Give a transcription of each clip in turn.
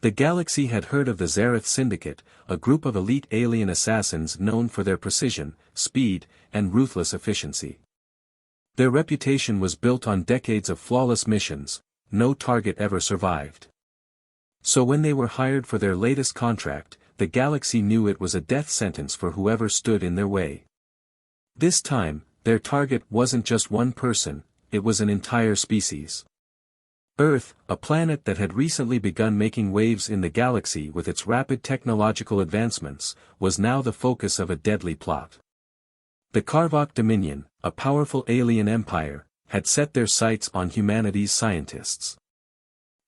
The galaxy had heard of the Zareth Syndicate, a group of elite alien assassins known for their precision, speed, and ruthless efficiency. Their reputation was built on decades of flawless missions. No target ever survived. So when they were hired for their latest contract, the galaxy knew it was a death sentence for whoever stood in their way. This time, their target wasn't just one person, it was an entire species. Earth, a planet that had recently begun making waves in the galaxy with its rapid technological advancements, was now the focus of a deadly plot. The Karvok Dominion, a powerful alien empire, had set their sights on humanity's scientists.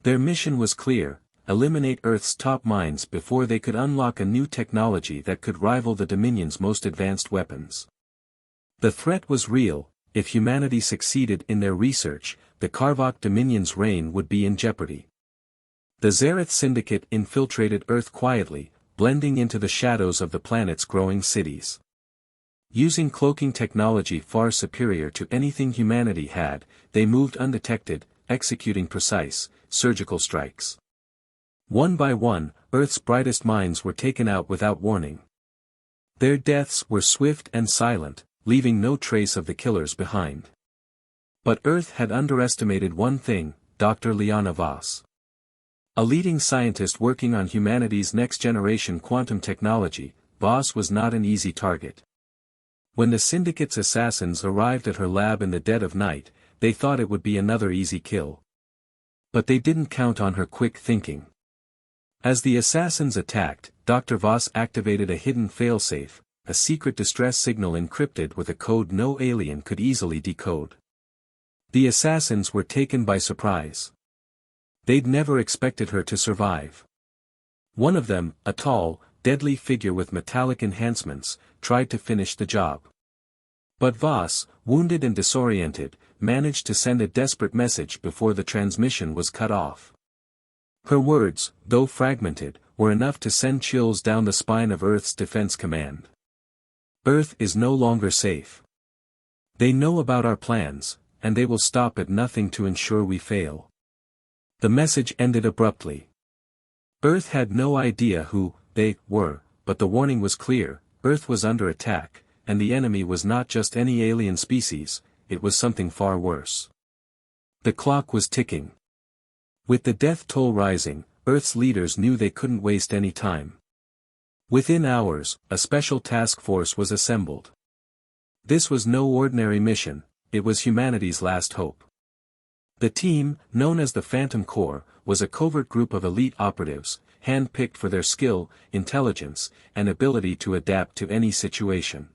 Their mission was clear: eliminate Earth's top minds before they could unlock a new technology that could rival the Dominion's most advanced weapons. The threat was real. If humanity succeeded in their research, the Karvok Dominion's reign would be in jeopardy. The Zareth Syndicate infiltrated Earth quietly, blending into the shadows of the planet's growing cities. Using cloaking technology far superior to anything humanity had, they moved undetected, executing precise, surgical strikes. One by one, Earth's brightest minds were taken out without warning. Their deaths were swift and silent, leaving no trace of the killers behind. But Earth had underestimated one thing: Dr. Liana Voss. A leading scientist working on humanity's next-generation quantum technology, Voss was not an easy target. When the Syndicate's assassins arrived at her lab in the dead of night, they thought it would be another easy kill. But they didn't count on her quick thinking. As the assassins attacked, Dr. Voss activated a hidden failsafe, a secret distress signal encrypted with a code no alien could easily decode. The assassins were taken by surprise. They'd never expected her to survive. One of them, a tall, deadly figure with metallic enhancements, tried to finish the job. But Voss, wounded and disoriented, managed to send a desperate message before the transmission was cut off. Her words, though fragmented, were enough to send chills down the spine of Earth's defense command. Earth is no longer safe. They know about our plans, and they will stop at nothing to ensure we fail. The message ended abruptly. Earth had no idea who they were, but the warning was clear: Earth was under attack, and the enemy was not just any alien species, it was something far worse. The clock was ticking. With the death toll rising, Earth's leaders knew they couldn't waste any time. Within hours, a special task force was assembled. This was no ordinary mission, it was humanity's last hope. The team, known as the Phantom Corps, was a covert group of elite operatives, hand-picked for their skill, intelligence, and ability to adapt to any situation.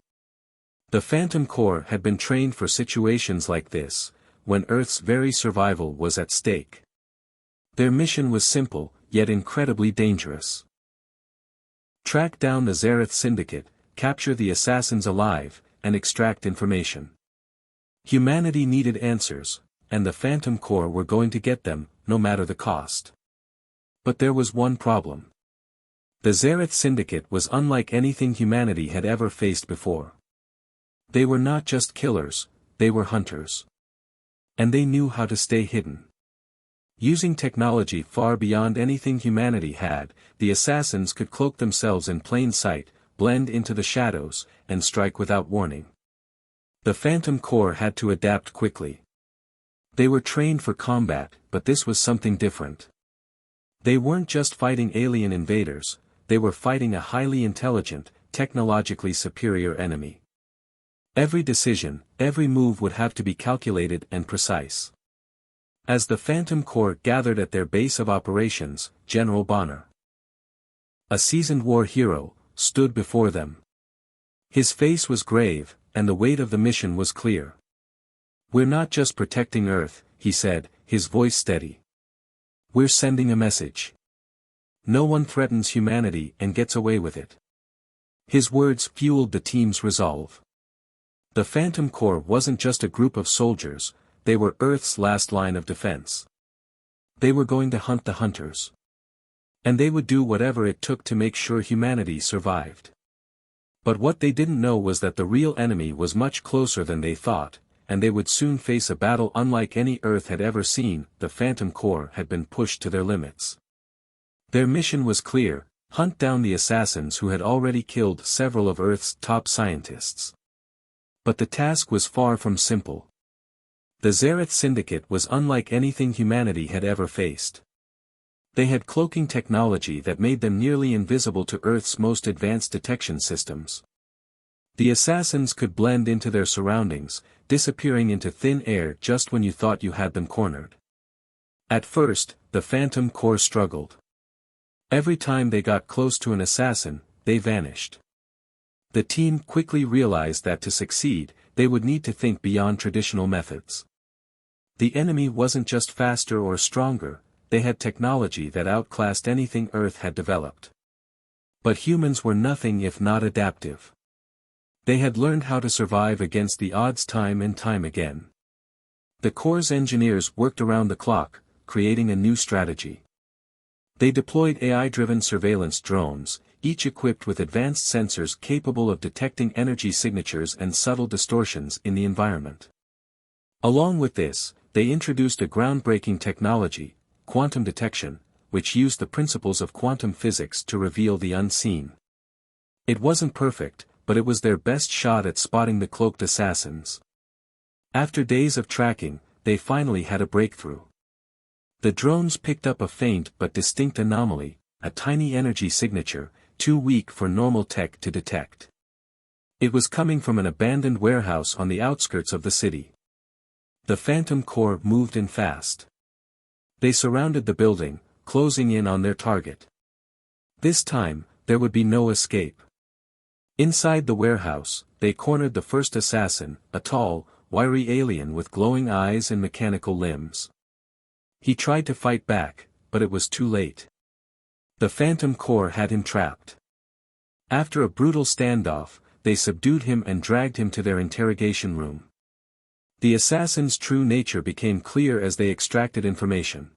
The Phantom Corps had been trained for situations like this, when Earth's very survival was at stake. Their mission was simple, yet incredibly dangerous. Track down the Zareth Syndicate, capture the assassins alive, and extract information. Humanity needed answers, and the Phantom Corps were going to get them, no matter the cost. But there was one problem. The Zareth Syndicate was unlike anything humanity had ever faced before. They were not just killers, they were hunters. And they knew how to stay hidden. Using technology far beyond anything humanity had, the assassins could cloak themselves in plain sight, blend into the shadows, and strike without warning. The Phantom Corps had to adapt quickly. They were trained for combat, but this was something different. They weren't just fighting alien invaders, they were fighting a highly intelligent, technologically superior enemy. Every decision, every move would have to be calculated and precise. As the Phantom Corps gathered at their base of operations, General Bonner, a seasoned war hero, stood before them. His face was grave, and the weight of the mission was clear. "We're not just protecting Earth," he said, his voice steady. "We're sending a message. No one threatens humanity and gets away with it." His words fueled the team's resolve. The Phantom Corps wasn't just a group of soldiers, they were Earth's last line of defense. They were going to hunt the hunters. And they would do whatever it took to make sure humanity survived. But what they didn't know was that the real enemy was much closer than they thought, and they would soon face a battle unlike any Earth had ever seen. The Phantom Corps had been pushed to their limits. Their mission was clear: hunt down the assassins who had already killed several of Earth's top scientists. But the task was far from simple. The Xerath Syndicate was unlike anything humanity had ever faced. They had cloaking technology that made them nearly invisible to Earth's most advanced detection systems. The assassins could blend into their surroundings, disappearing into thin air just when you thought you had them cornered. At first, the Phantom Corps struggled. Every time they got close to an assassin, they vanished. The team quickly realized that to succeed, they would need to think beyond traditional methods. The enemy wasn't just faster or stronger, they had technology that outclassed anything Earth had developed. But humans were nothing if not adaptive. They had learned how to survive against the odds time and time again. The Corps' engineers worked around the clock, creating a new strategy. They deployed AI-driven surveillance drones, each equipped with advanced sensors capable of detecting energy signatures and subtle distortions in the environment. Along with this, they introduced a groundbreaking technology, quantum detection, which used the principles of quantum physics to reveal the unseen. It wasn't perfect, but it was their best shot at spotting the cloaked assassins. After days of tracking, they finally had a breakthrough. The drones picked up a faint but distinct anomaly, a tiny energy signature, too weak for normal tech to detect. It was coming from an abandoned warehouse on the outskirts of the city. The Phantom Corps moved in fast. They surrounded the building, closing in on their target. This time, there would be no escape. Inside the warehouse, they cornered the first assassin, a tall, wiry alien with glowing eyes and mechanical limbs. He tried to fight back, but it was too late. The Phantom Corps had him trapped. After a brutal standoff, they subdued him and dragged him to their interrogation room. The assassin's true nature became clear as they extracted information.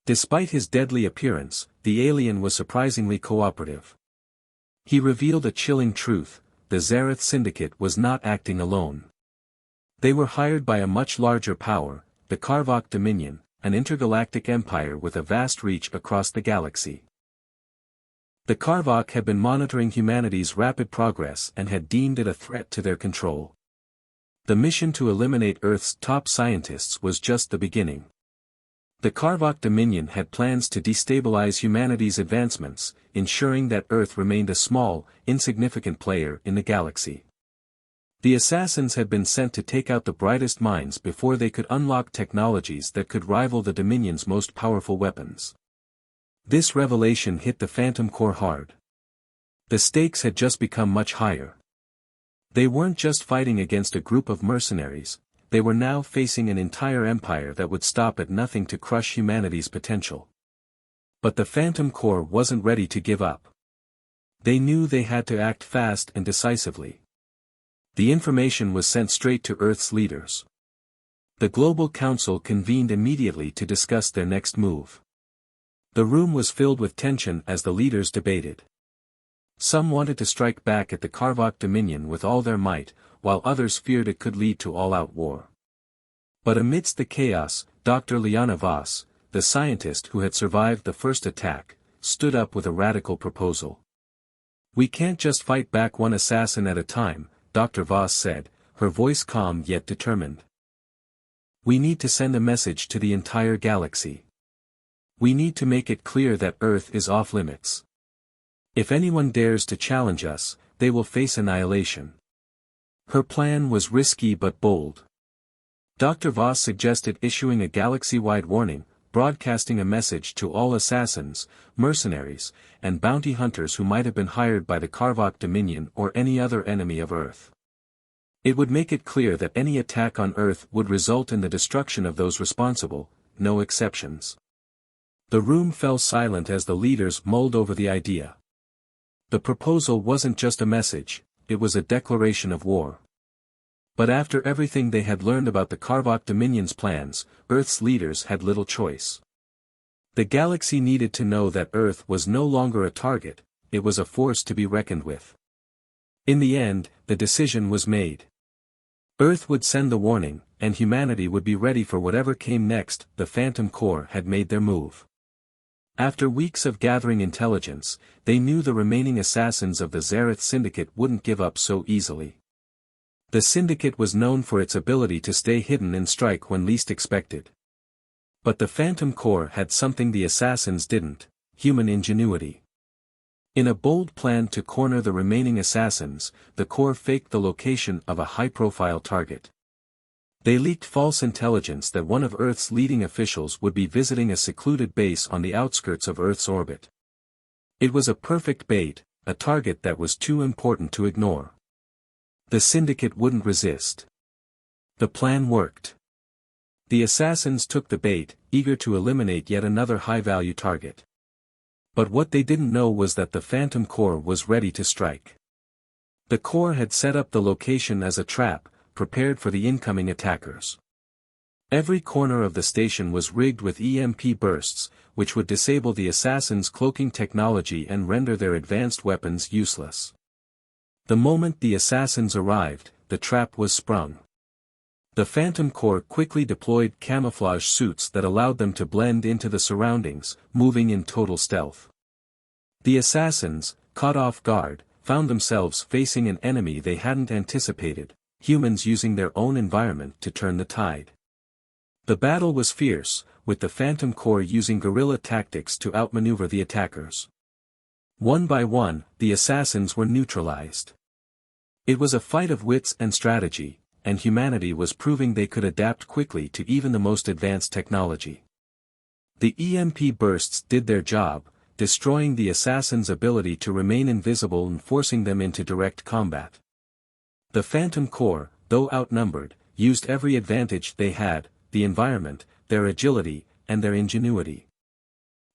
Despite his deadly appearance, the alien was surprisingly cooperative. He revealed a chilling truth: the Xerath Syndicate was not acting alone. They were hired by a much larger power, the Karvok Dominion, an intergalactic empire with a vast reach across the galaxy. The Karvok had been monitoring humanity's rapid progress and had deemed it a threat to their control. The mission to eliminate Earth's top scientists was just the beginning. The Karvok Dominion had plans to destabilize humanity's advancements, ensuring that Earth remained a small, insignificant player in the galaxy. The assassins had been sent to take out the brightest minds before they could unlock technologies that could rival the Dominion's most powerful weapons. This revelation hit the Phantom Corps hard. The stakes had just become much higher. They weren't just fighting against a group of mercenaries, they were now facing an entire empire that would stop at nothing to crush humanity's potential. But the Phantom Corps wasn't ready to give up. They knew they had to act fast and decisively. The information was sent straight to Earth's leaders. The Global Council convened immediately to discuss their next move. The room was filled with tension as the leaders debated. Some wanted to strike back at the Karvok Dominion with all their might, while others feared it could lead to all-out war. But amidst the chaos, Dr. Liana Voss, the scientist who had survived the first attack, stood up with a radical proposal. "We can't just fight back one assassin at a time," Dr. Voss said, her voice calm yet determined. "We need to send a message to the entire galaxy. We need to make it clear that Earth is off-limits. If anyone dares to challenge us, they will face annihilation." Her plan was risky but bold. Dr. Voss suggested issuing a galaxy-wide warning, broadcasting a message to all assassins, mercenaries, and bounty hunters who might have been hired by the Karvok Dominion or any other enemy of Earth. It would make it clear that any attack on Earth would result in the destruction of those responsible, no exceptions. The room fell silent as the leaders mulled over the idea. The proposal wasn't just a message, it was a declaration of war. But after everything they had learned about the Karvok Dominion's plans, Earth's leaders had little choice. The galaxy needed to know that Earth was no longer a target, it was a force to be reckoned with. In the end, the decision was made. Earth would send the warning, and humanity would be ready for whatever came next. The Phantom Corps had made their move. After weeks of gathering intelligence, they knew the remaining assassins of the Zareth Syndicate wouldn't give up so easily. The Syndicate was known for its ability to stay hidden and strike when least expected. But the Phantom Corps had something the assassins didn't: human ingenuity. In a bold plan to corner the remaining assassins, the Corps faked the location of a high-profile target. They leaked false intelligence that one of Earth's leading officials would be visiting a secluded base on the outskirts of Earth's orbit. It was a perfect bait, a target that was too important to ignore. The Syndicate wouldn't resist. The plan worked. The assassins took the bait, eager to eliminate yet another high-value target. But what they didn't know was that the Phantom Corps was ready to strike. The Corps had set up the location as a trap, prepared for the incoming attackers. Every corner of the station was rigged with EMP bursts, which would disable the assassins' cloaking technology and render their advanced weapons useless. The moment the assassins arrived, the trap was sprung. The Phantom Corps quickly deployed camouflage suits that allowed them to blend into the surroundings, moving in total stealth. The assassins, caught off guard, found themselves facing an enemy they hadn't anticipated: humans using their own environment to turn the tide. The battle was fierce, with the Phantom Corps using guerrilla tactics to outmaneuver the attackers. One by one, the assassins were neutralized. It was a fight of wits and strategy, and humanity was proving they could adapt quickly to even the most advanced technology. The EMP bursts did their job, destroying the assassins' ability to remain invisible and forcing them into direct combat. The Phantom Corps, though outnumbered, used every advantage they had: the environment, their agility, and their ingenuity.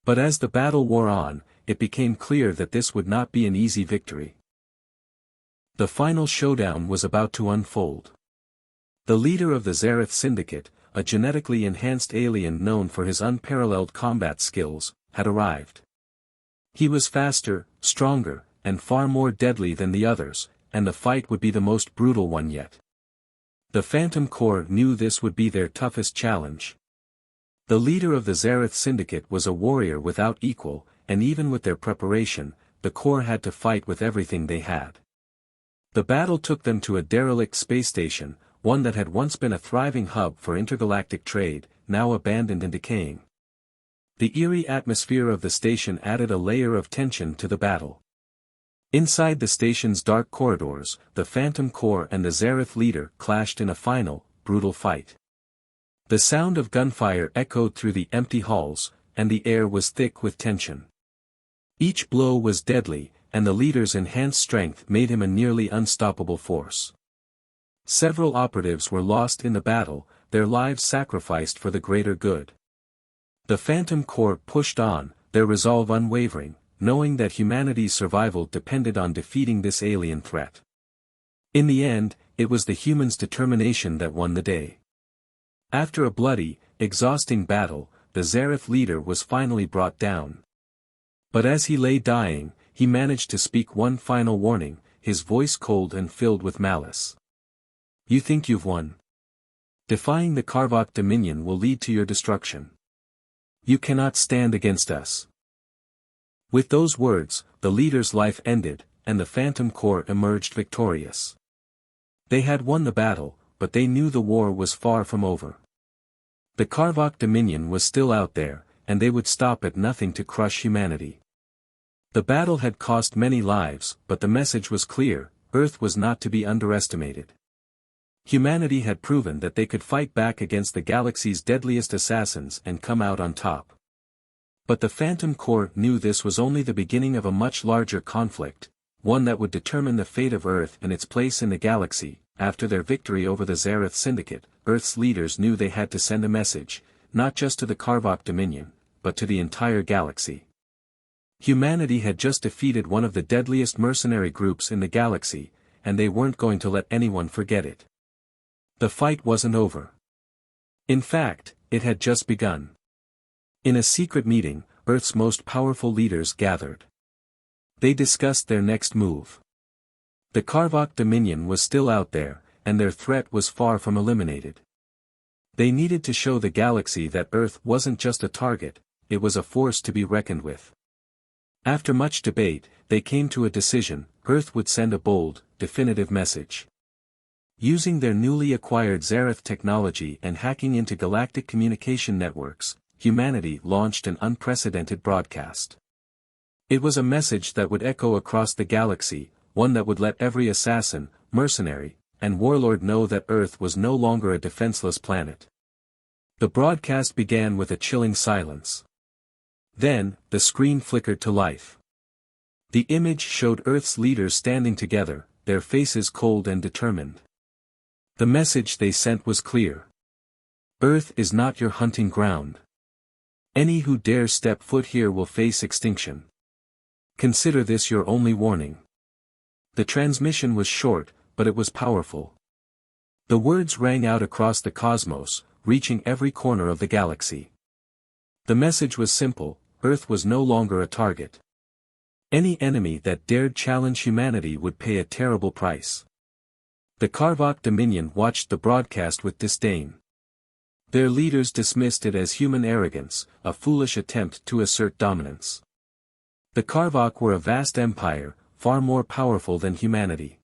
But as the battle wore on, it became clear that this would not be an easy victory. The final showdown was about to unfold. The leader of the Zareth Syndicate, a genetically enhanced alien known for his unparalleled combat skills, had arrived. He was faster, stronger, and far more deadly than the others, and the fight would be the most brutal one yet. The Phantom Corps knew this would be their toughest challenge. The leader of the Zareth Syndicate was a warrior without equal, and even with their preparation, the Corps had to fight with everything they had. The battle took them to a derelict space station, one that had once been a thriving hub for intergalactic trade, now abandoned and decaying. The eerie atmosphere of the station added a layer of tension to the battle. Inside the station's dark corridors, the Phantom Corps and the Zareth leader clashed in a final, brutal fight. The sound of gunfire echoed through the empty halls, and the air was thick with tension. Each blow was deadly, and the leader's enhanced strength made him a nearly unstoppable force. Several operatives were lost in the battle, their lives sacrificed for the greater good. The Phantom Corps pushed on, their resolve unwavering, knowing that humanity's survival depended on defeating this alien threat. In the end, it was the humans' determination that won the day. After a bloody, exhausting battle, the Zareth leader was finally brought down. But as he lay dying, he managed to speak one final warning, his voice cold and filled with malice. "You think you've won? Defying the Karvok Dominion will lead to your destruction. You cannot stand against us." With those words, the leader's life ended, and the Phantom Corps emerged victorious. They had won the battle, but they knew the war was far from over. The Karvok Dominion was still out there, and they would stop at nothing to crush humanity. The battle had cost many lives, but the message was clear: Earth was not to be underestimated. Humanity had proven that they could fight back against the galaxy's deadliest assassins and come out on top. But the Phantom Corps knew this was only the beginning of a much larger conflict, one that would determine the fate of Earth and its place in the galaxy. After their victory over the Zareth Syndicate, Earth's leaders knew they had to send a message, not just to the Karvok Dominion, but to the entire galaxy. Humanity had just defeated one of the deadliest mercenary groups in the galaxy, and they weren't going to let anyone forget it. The fight wasn't over. In fact, it had just begun. In a secret meeting, Earth's most powerful leaders gathered. They discussed their next move. The Karvok Dominion was still out there, and their threat was far from eliminated. They needed to show the galaxy that Earth wasn't just a target, it was a force to be reckoned with. After much debate, they came to a decision: Earth would send a bold, definitive message. Using their newly acquired Zareth technology and hacking into galactic communication networks, humanity launched an unprecedented broadcast. It was a message that would echo across the galaxy, one that would let every assassin, mercenary, and warlord know that Earth was no longer a defenseless planet. The broadcast began with a chilling silence. Then, the screen flickered to life. The image showed Earth's leaders standing together, their faces cold and determined. The message they sent was clear. Earth is not your hunting ground. Any who dare step foot here will face extinction. Consider this your only warning. The transmission was short, but it was powerful. The words rang out across the cosmos, reaching every corner of the galaxy. The message was simple: Earth was no longer a target. Any enemy that dared challenge humanity would pay a terrible price. The Karvok Dominion watched the broadcast with disdain. Their leaders dismissed it as human arrogance, a foolish attempt to assert dominance. The Karvok were a vast empire, far more powerful than humanity.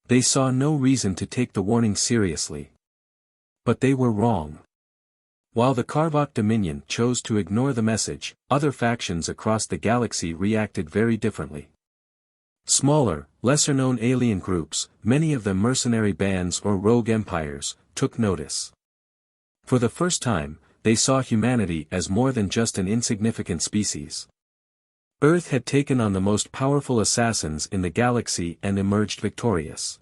They saw no reason to take the warning seriously. But they were wrong. While the Karvok Dominion chose to ignore the message, other factions across the galaxy reacted very differently. Smaller, lesser-known alien groups, many of them mercenary bands or rogue empires, took notice. For the first time, they saw humanity as more than just an insignificant species. Earth had taken on the most powerful assassins in the galaxy and emerged victorious.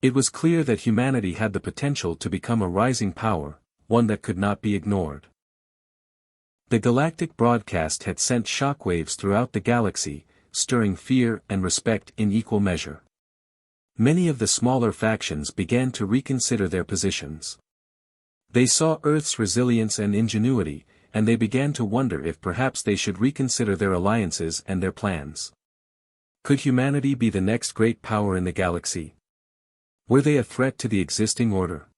It was clear that humanity had the potential to become a rising power, one that could not be ignored. The galactic broadcast had sent shockwaves throughout the galaxy, stirring fear and respect in equal measure. Many of the smaller factions began to reconsider their positions. They saw Earth's resilience and ingenuity, and they began to wonder if perhaps they should reconsider their alliances and their plans. Could humanity be the next great power in the galaxy? Were they a threat to the existing order?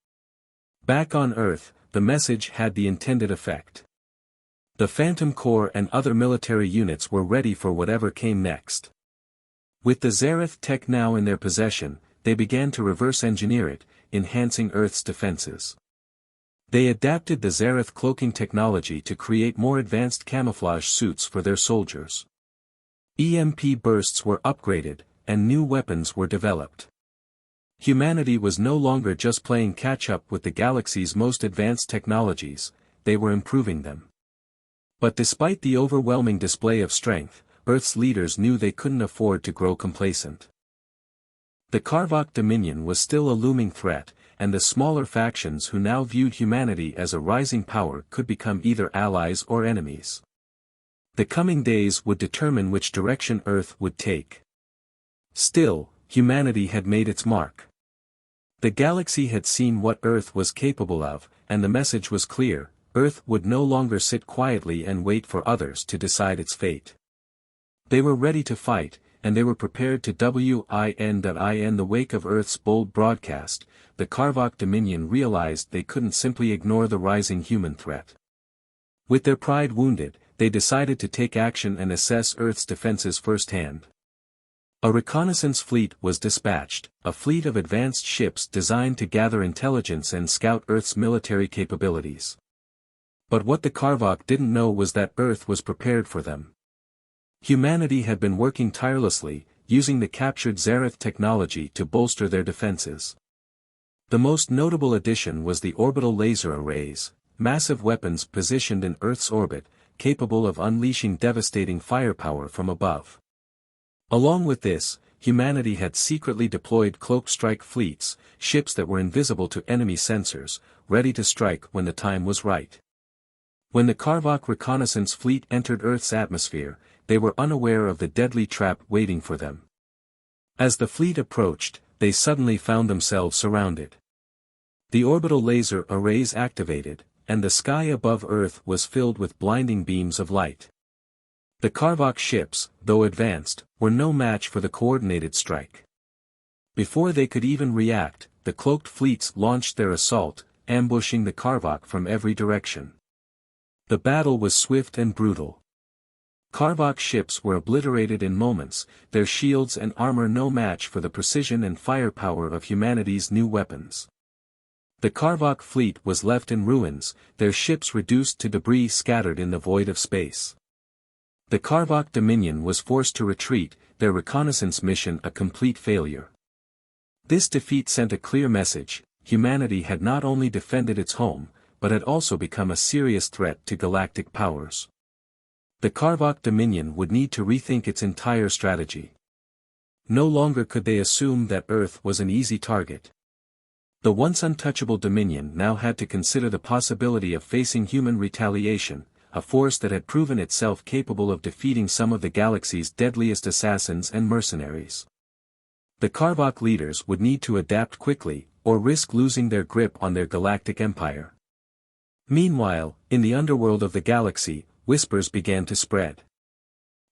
Back on Earth, the message had the intended effect. The Phantom Corps and other military units were ready for whatever came next. With the Zareth tech now in their possession, they began to reverse engineer it, enhancing Earth's defenses. They adapted the Zareth cloaking technology to create more advanced camouflage suits for their soldiers. EMP bursts were upgraded, and new weapons were developed. Humanity was no longer just playing catch-up with the galaxy's most advanced technologies, they were improving them. But despite the overwhelming display of strength, Earth's leaders knew they couldn't afford to grow complacent. The Karvok Dominion was still a looming threat, and the smaller factions who now viewed humanity as a rising power could become either allies or enemies. The coming days would determine which direction Earth would take. Still, humanity had made its mark. The galaxy had seen what Earth was capable of, and the message was clear: Earth would no longer sit quietly and wait for others to decide its fate. They were ready to fight, and they were prepared to win. In the wake of Earth's bold broadcast, the Karvok Dominion realized they couldn't simply ignore the rising human threat. With their pride wounded, they decided to take action and assess Earth's defenses firsthand. A reconnaissance fleet was dispatched, a fleet of advanced ships designed to gather intelligence and scout Earth's military capabilities. But what the Karvok didn't know was that Earth was prepared for them. Humanity had been working tirelessly, using the captured Zareth technology to bolster their defenses. The most notable addition was the orbital laser arrays, massive weapons positioned in Earth's orbit, capable of unleashing devastating firepower from above. Along with this, humanity had secretly deployed cloak strike fleets, ships that were invisible to enemy sensors, ready to strike when the time was right. When the Karvok reconnaissance fleet entered Earth's atmosphere, they were unaware of the deadly trap waiting for them. As the fleet approached, they suddenly found themselves surrounded. The orbital laser arrays activated, and the sky above Earth was filled with blinding beams of light. The Karvok ships, though advanced, were no match for the coordinated strike. Before they could even react, the cloaked fleets launched their assault, ambushing the Karvok from every direction. The battle was swift and brutal. Karvok ships were obliterated in moments, their shields and armor no match for the precision and firepower of humanity's new weapons. The Karvok fleet was left in ruins, their ships reduced to debris scattered in the void of space. The Karvok Dominion was forced to retreat, their reconnaissance mission a complete failure. This defeat sent a clear message: humanity had not only defended its home, but had also become a serious threat to galactic powers. The Karvok Dominion would need to rethink its entire strategy. No longer could they assume that Earth was an easy target. The once untouchable Dominion now had to consider the possibility of facing human retaliation, a force that had proven itself capable of defeating some of the galaxy's deadliest assassins and mercenaries. The Karvok leaders would need to adapt quickly, or risk losing their grip on their galactic empire. Meanwhile, in the underworld of the galaxy, whispers began to spread.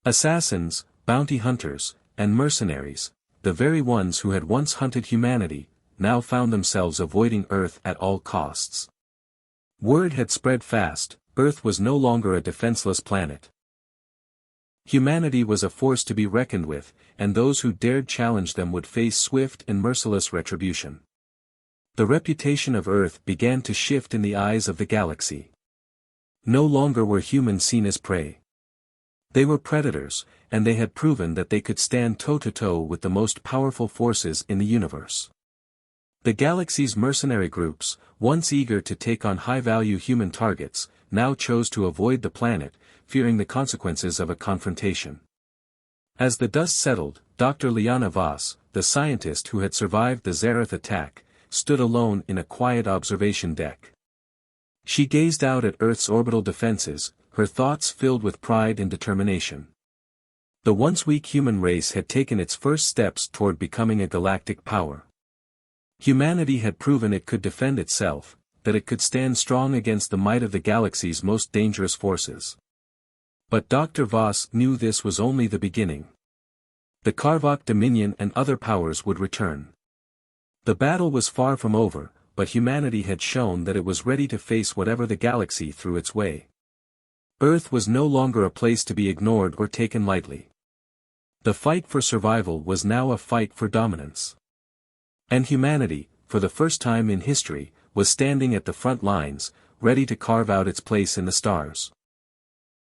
Assassins, bounty hunters, and mercenaries, the very ones who had once hunted humanity, now found themselves avoiding Earth at all costs. Word had spread fast: Earth was no longer a defenseless planet. Humanity was a force to be reckoned with, and those who dared challenge them would face swift and merciless retribution. The reputation of Earth began to shift in the eyes of the galaxy. No longer were humans seen as prey. They were predators, and they had proven that they could stand toe-to-toe with the most powerful forces in the universe. The galaxy's mercenary groups, once eager to take on high-value human targets, now chose to avoid the planet, fearing the consequences of a confrontation. As the dust settled, Dr. Liana Voss, the scientist who had survived the Zareth attack, stood alone in a quiet observation deck. She gazed out at Earth's orbital defenses, her thoughts filled with pride and determination. The once weak human race had taken its first steps toward becoming a galactic power. Humanity had proven it could defend itself, that it could stand strong against the might of the galaxy's most dangerous forces. But Dr. Voss knew this was only the beginning. The Karvok Dominion and other powers would return. The battle was far from over, but humanity had shown that it was ready to face whatever the galaxy threw its way. Earth was no longer a place to be ignored or taken lightly. The fight for survival was now a fight for dominance. And humanity, for the first time in history, was standing at the front lines, ready to carve out its place in the stars.